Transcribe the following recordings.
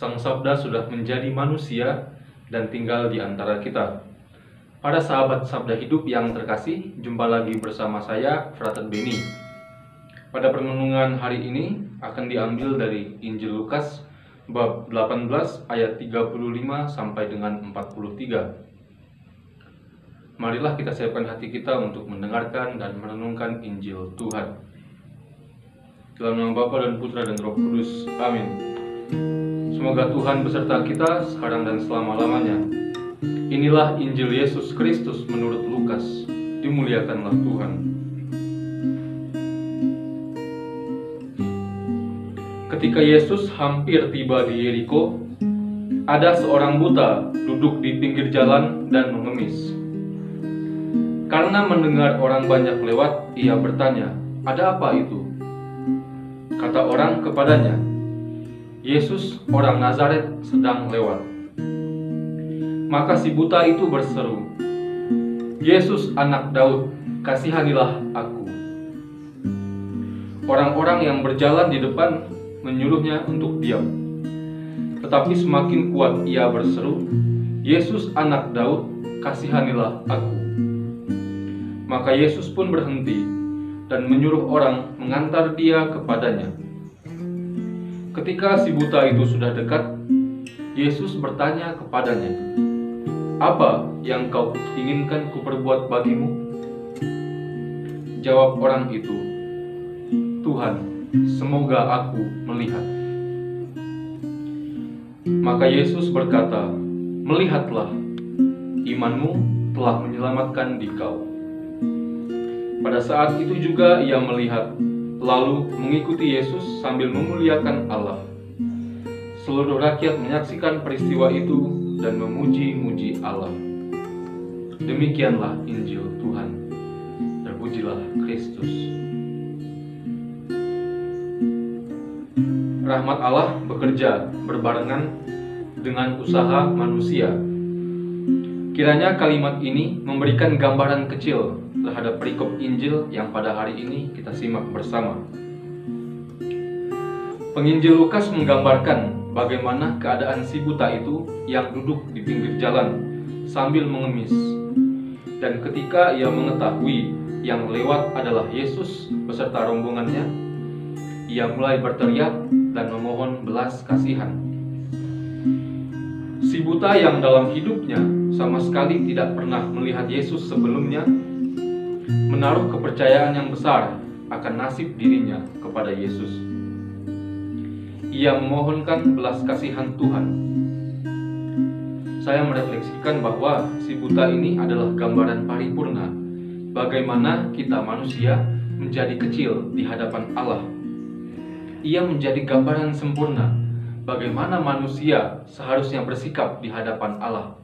Sang Sabda sudah menjadi manusia dan tinggal di antara kita. Para sahabat Sabda Hidup yang terkasih, jumpa lagi bersama saya, Frater Beni. Pada permenungan hari ini akan diambil dari Injil Lukas bab 18 ayat 35 sampai dengan 43. Marilah kita siapkan hati kita untuk mendengarkan dan merenungkan Injil Tuhan. Dalam nama Bapa dan Putra dan Roh Kudus. Amin. Semoga Tuhan beserta kita sekarang dan selama-lamanya. Inilah Injil Yesus Kristus menurut Lukas. Dimuliakanlah Tuhan. Ketika Yesus hampir tiba di Yeriko, ada seorang buta duduk di pinggir jalan dan mengemis. Karena mendengar orang banyak lewat, ia bertanya, "Ada apa itu?" Kata orang kepadanya, "Yesus orang Nazaret sedang lewat." Maka si buta itu berseru, "Yesus anak Daud, kasihanilah aku." Orang-orang yang berjalan di depan menyuruhnya untuk diam. Tetapi semakin kuat ia berseru, "Yesus anak Daud, kasihanilah aku." Maka Yesus pun berhenti dan menyuruh orang mengantar dia kepadanya. Ketika si buta itu sudah dekat, Yesus bertanya kepadanya, "Apa yang kau inginkan kuperbuat bagimu?" Jawab orang itu, "Tuhan, semoga aku melihat." Maka Yesus berkata, "Melihatlah, imanmu telah menyelamatkan dikau." Pada saat itu juga ia melihat, lalu mengikuti Yesus sambil memuliakan Allah. Seluruh rakyat menyaksikan peristiwa itu dan memuji-muji Allah. Demikianlah Injil Tuhan. Terpujilah Kristus. Rahmat Allah bekerja berbarengan dengan usaha manusia. Kiranya kalimat ini memberikan gambaran kecil terhadap perikop Injil yang pada hari ini kita simak bersama. Penginjil Lukas menggambarkan bagaimana keadaan si buta itu yang duduk di pinggir jalan sambil mengemis. Dan ketika ia mengetahui yang lewat adalah Yesus beserta rombongannya, ia mulai berteriak dan memohon belas kasihan. Si buta yang dalam hidupnya sama sekali tidak pernah melihat Yesus sebelumnya, menaruh kepercayaan yang besar akan nasib dirinya kepada Yesus. Ia memohonkan belas kasihan Tuhan. Saya merefleksikan bahwa si buta ini adalah gambaran paripurna bagaimana kita manusia menjadi kecil di hadapan Allah. Ia menjadi gambaran sempurna bagaimana manusia seharusnya bersikap di hadapan Allah,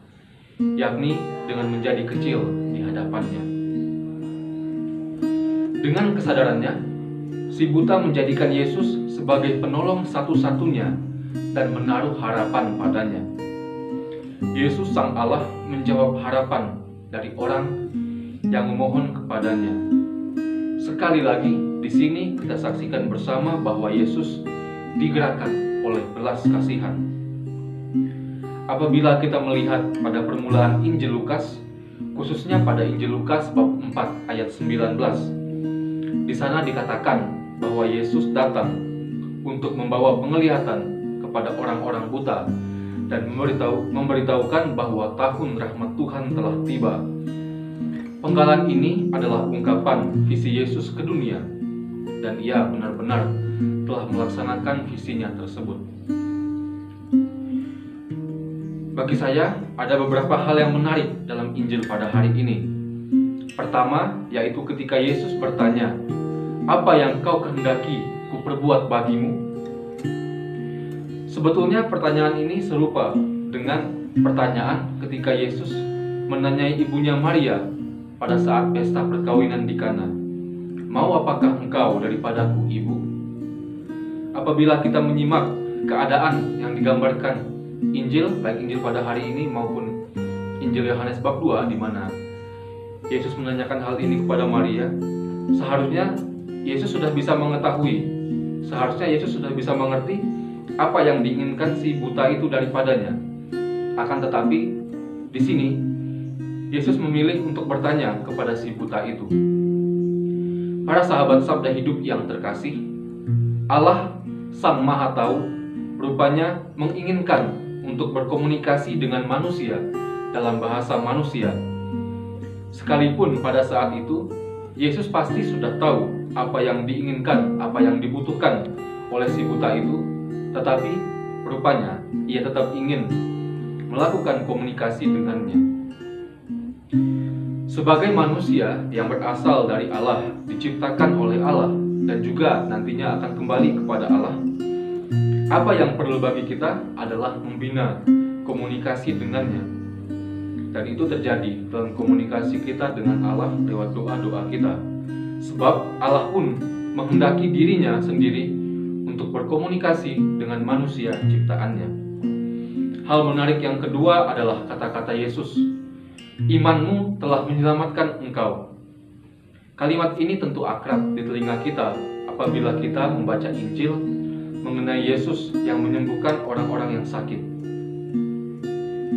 yakni dengan menjadi kecil di hadapannya. Dengan kesadarannya, si buta menjadikan Yesus sebagai penolong satu-satunya dan menaruh harapan padanya. Yesus Sang Allah menjawab harapan dari orang yang memohon kepadanya. Sekali lagi, di sini kita saksikan bersama bahwa Yesus digerakkan oleh belas kasihan. Apabila kita melihat pada permulaan Injil Lukas, khususnya pada Injil Lukas bab 4 ayat 19, di sana dikatakan bahwa Yesus datang untuk membawa penglihatan kepada orang-orang buta dan memberitahukan bahwa tahun rahmat Tuhan telah tiba. Penggalan ini adalah ungkapan visi Yesus ke dunia, dan ia benar-benar telah melaksanakan visinya tersebut. Bagi saya, ada beberapa hal yang menarik dalam Injil pada hari ini. Pertama, yaitu ketika Yesus bertanya, "Apa yang kau kehendaki kuperbuat bagimu?" Sebetulnya pertanyaan ini serupa dengan pertanyaan ketika Yesus menanyai ibunya Maria pada saat pesta perkawinan di Kana. "Mau apakah engkau daripadaku, ibu?" Apabila kita menyimak keadaan yang digambarkan Injil, baik Injil pada hari ini maupun Injil Yohanes bab 2, di mana Yesus menanyakan hal ini kepada Maria, seharusnya Yesus sudah bisa mengetahui, seharusnya Yesus sudah bisa mengerti apa yang diinginkan si buta itu daripadanya. Akan tetapi, di sini Yesus memilih untuk bertanya kepada si buta itu. Para sahabat Sabda Hidup yang terkasih, Allah Sang Maha Tahu rupanya menginginkan untuk berkomunikasi dengan manusia dalam bahasa manusia. Sekalipun pada saat itu Yesus pasti sudah tahu apa yang diinginkan, apa yang dibutuhkan oleh si buta itu, tetapi rupanya ia tetap ingin melakukan komunikasi dengannya. Sebagai manusia yang berasal dari Allah, diciptakan oleh Allah, dan juga nantinya akan kembali kepada Allah, apa yang perlu bagi kita adalah membina komunikasi dengannya. Dan itu terjadi dalam komunikasi kita dengan Allah lewat doa-doa kita. Sebab Allah pun menghendaki dirinya sendiri untuk berkomunikasi dengan manusia ciptaannya. Hal menarik yang kedua adalah kata-kata Yesus, "Imanmu telah menyelamatkan engkau." Kalimat ini tentu akrab di telinga kita apabila kita membaca Injil mengenai Yesus yang menyembuhkan orang-orang yang sakit.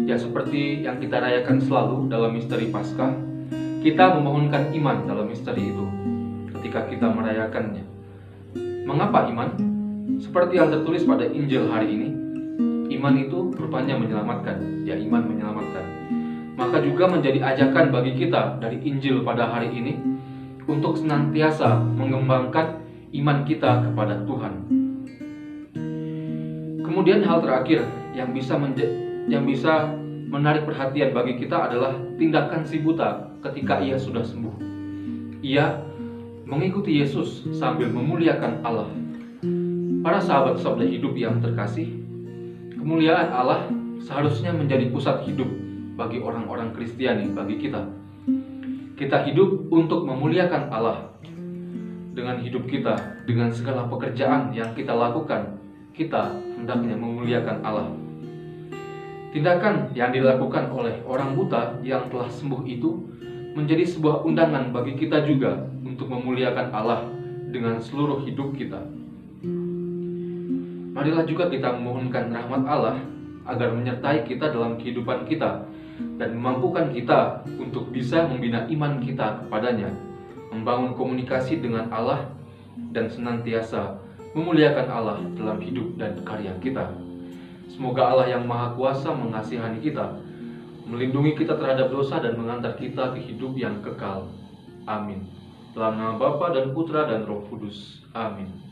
Ya, seperti yang kita rayakan selalu dalam misteri Paskah, kita memohonkan iman dalam misteri itu ketika kita merayakannya. Mengapa iman? Seperti yang tertulis pada Injil hari ini, iman itu rupanya menyelamatkan. Ya, iman menyelamatkan. Maka juga menjadi ajakan bagi kita dari Injil pada hari ini untuk senantiasa mengembangkan iman kita kepada Tuhan. Kemudian hal terakhir yang bisa menarik perhatian bagi kita adalah tindakan si buta ketika ia sudah sembuh. Ia mengikuti Yesus sambil memuliakan Allah. Para sahabat Sabda Hidup yang terkasih, kemuliaan Allah seharusnya menjadi pusat hidup bagi orang-orang Kristiani, bagi kita. Kita hidup untuk memuliakan Allah. Dengan hidup kita, dengan segala pekerjaan yang kita lakukan, kita hendaknya memuliakan Allah. Tindakan yang dilakukan oleh orang buta yang telah sembuh itu menjadi sebuah undangan bagi kita juga untuk memuliakan Allah dengan seluruh hidup kita. Marilah juga kita memohonkan rahmat Allah agar menyertai kita dalam kehidupan kita dan memampukan kita untuk bisa membina iman kita kepadanya, membangun komunikasi dengan Allah, dan senantiasa memuliakan Allah dalam hidup dan karya kita. Semoga Allah yang Maha Kuasa mengasihani kita, melindungi kita terhadap dosa dan mengantar kita ke hidup yang kekal. Amin. Dalam nama Bapa dan Putra dan Roh Kudus. Amin.